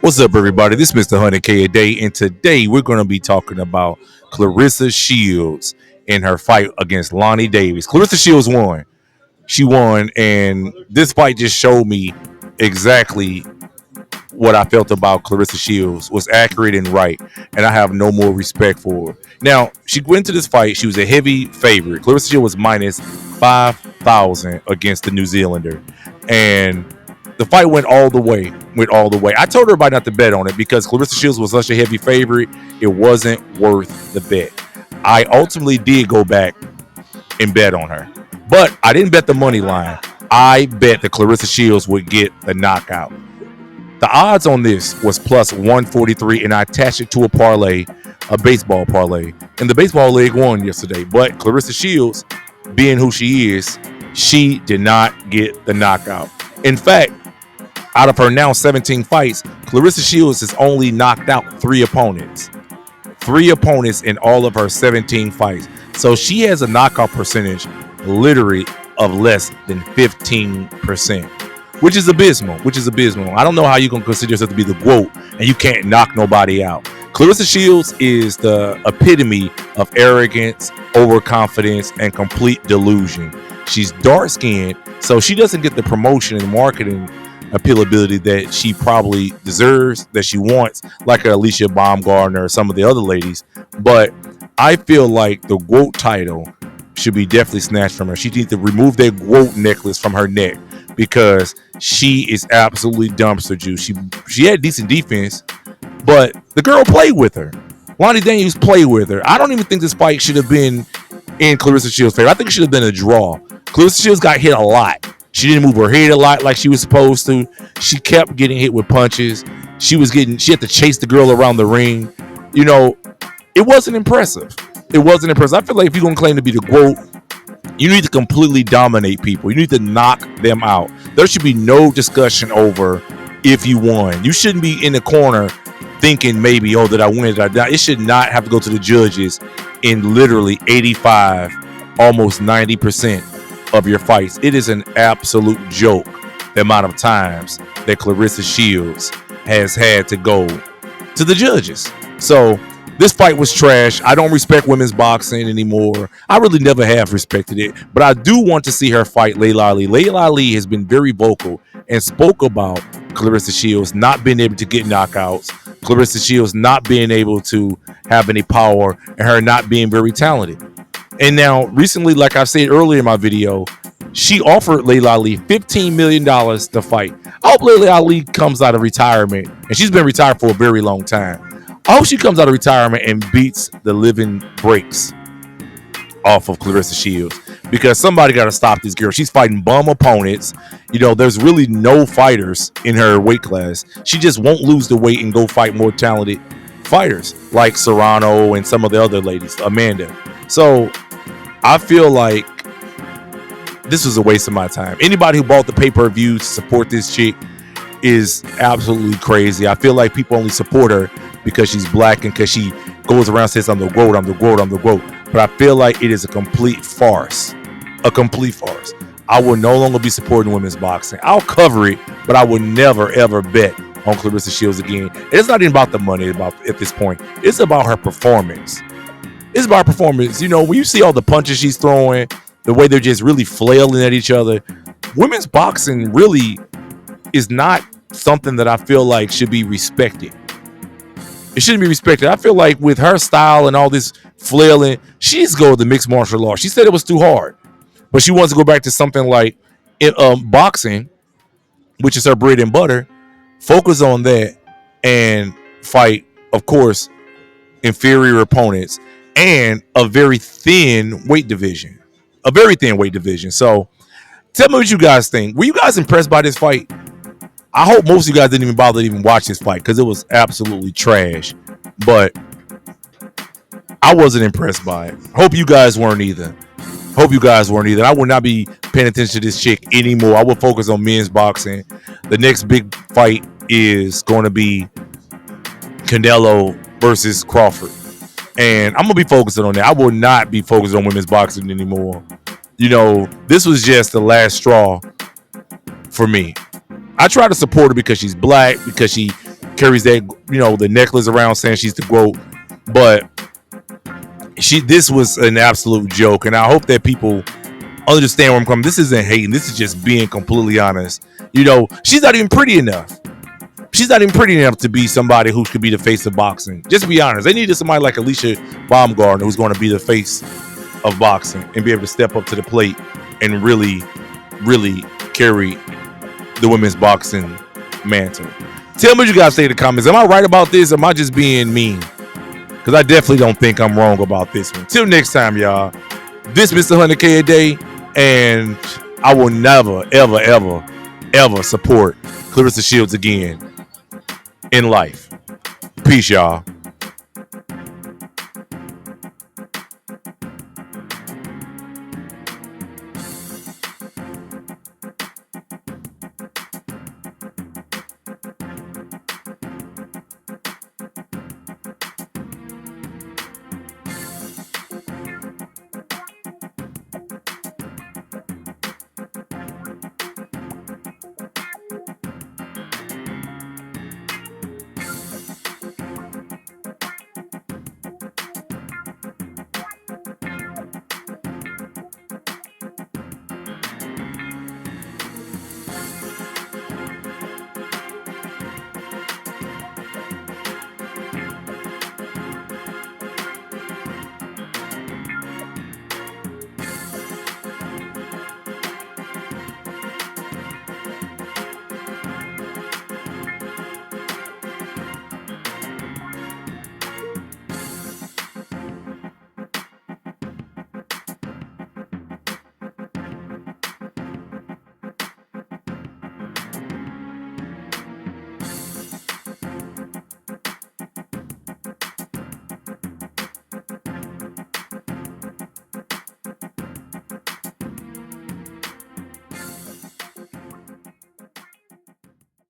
What's up, everybody? This is Mr. 100K a day, and today we're going to be talking about Claressa Shields in her fight against Lani Davis. Claressa Shields won. She won, and this fight just showed me exactly what I felt about Claressa Shields was accurate and right, and I have no more respect for her. Now, she went to this fight. She was a heavy favorite. Claressa Shields was minus 5,000 against the New Zealander, and the fight went all the way. I told everybody not to bet on it because Claressa Shields was such a heavy favorite. It wasn't worth the bet. I ultimately did go back and bet on her, but I didn't bet the money line. I bet that Claressa Shields would get the knockout. The odds on this was plus 143, and I attached it to a parlay, a baseball parlay. And the baseball leg won yesterday, but Claressa Shields, being who she is, she did not get the knockout. In fact, out of her now 17 fights, Claressa Shields has only knocked out 3 opponents. 3 opponents in all of her 17 fights. So she has a knockout percentage literally of less than 15%. Which is abysmal. I don't know how you can consider yourself to be the GOAT and you can't knock nobody out. Claressa Shields is the epitome of arrogance, overconfidence, and complete delusion. She's dark-skinned, so she doesn't get the promotion and marketing appealability that she probably deserves, that she wants, like Alicia Baumgartner or some of the other ladies. But I feel like the GOAT title should be definitely snatched from her. She needs to remove that GOAT necklace from her neck, because she is absolutely dumpster juice. She had decent defense, but the girl played with her. Lani Daniels played with her. I don't even think this fight should have been in Claressa Shields' favor. I think it should have been a draw. Claressa Shields got hit a lot. She didn't move her head a lot like she was supposed to. She kept getting hit with punches. She had to chase the girl around the ring. You know, it wasn't impressive. I feel like if you're going to claim to be the GOAT, you need to completely dominate people. You need to knock them out. There should be no discussion over if you won. You shouldn't be in the corner thinking maybe, oh, did I win? Did I die? It should not have to go to the judges in literally 85, almost 90% of your fights. It is an absolute joke the amount of times that Claressa Shields has had to go to the judges. So this fight was trash. I don't respect women's boxing anymore. I really never have respected it, but I do want to see her fight Laila Ali. Laila Ali has been very vocal and spoke about Claressa Shields not being able to get knockouts, Claressa Shields not being able to have any power, and her not being very talented. And now, recently, like I said earlier in my video, she offered Laila Ali $15 million to fight. I hope Laila Ali comes out of retirement, and she's been retired for a very long time. I hope she comes out of retirement and beats the living breaks off of Claressa Shields, because somebody got to stop this girl. She's fighting bum opponents. You know, there's really no fighters in her weight class. She just won't lose the weight and go fight more talented fighters like Serrano and some of the other ladies, Amanda. So I feel like this was a waste of my time. Anybody who bought the pay-per-view to support this chick is absolutely crazy. I feel like people only support her because she's black and because she goes around and says, I'm the GOAT. But I feel like it is a complete farce. I will no longer be supporting women's boxing. I'll cover it, but I will never, ever bet on Claressa Shields again. It's not even about the money at this point. It's about her performance. You know, when you see all the punches she's throwing, the way they're just really flailing at each other, women's boxing really is not something that I feel like should be respected. It shouldn't be respected. I feel like with her style and all this flailing, she needs to go with the mixed martial arts. She said it was too hard, but she wants to go back to something like boxing, which is her bread and butter. Focus on that and fight, of course, inferior opponents and a very thin weight division. So tell me what you guys think. Were you guys impressed by this fight? I hope most of you guys didn't even bother to even watch this fight because it was absolutely trash. But I wasn't impressed by it. Hope you guys weren't either. I will not be paying attention to this chick anymore. I will focus on men's boxing. The next big fight is going to be Canelo versus Crawford. And I'm going to be focusing on that. I will not be focused on women's boxing anymore. You know, this was just the last straw for me. I try to support her because she's black, because she carries that, the necklace around saying she's the GOAT. But this was an absolute joke, and I hope that people understand where I'm coming. This isn't hating. This is just being completely honest. She's not even pretty enough. She's not even pretty enough to be somebody who could be the face of boxing. Just to be honest, they needed somebody like Alicia Baumgartner who's going to be the face of boxing and be able to step up to the plate and really, really carry the women's boxing mantle. Tell me what you guys say in the comments. Am I right about this? Or am I just being mean? Because I definitely don't think I'm wrong about this one. Till next time, y'all. This Mr. 100K a day, and I will never, ever, ever, ever support Claressa Shields again in life. Peace, y'all.